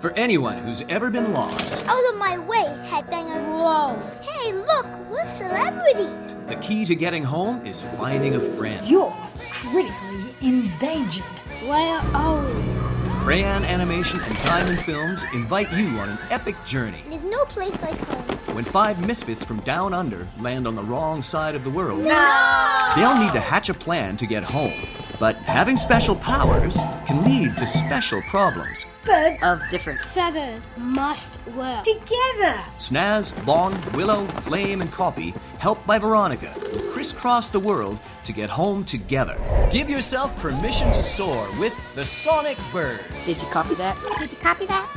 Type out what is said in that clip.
For anyone who's ever been lost, Out of my way, headbanger. Whoa. Hey, look, we're celebrities. the key to getting home is finding a friend. You're critically endangered. Where are we? Crayon Animation and Diamond Films invite you on an epic journey. There's no place like home. When 5 misfits from down under land on the wrong side of the world, No! they'll need to hatch a plan to get home. But having special powers can lead to special problems. Birds Of different Feathers must work. together. Snaz, Long, Willow, Flame, and Copy, helped by Veronica, will crisscross the world to get home together. Give yourself permission to soar with the Sonic Birds. Did you copy that? Did you copy that?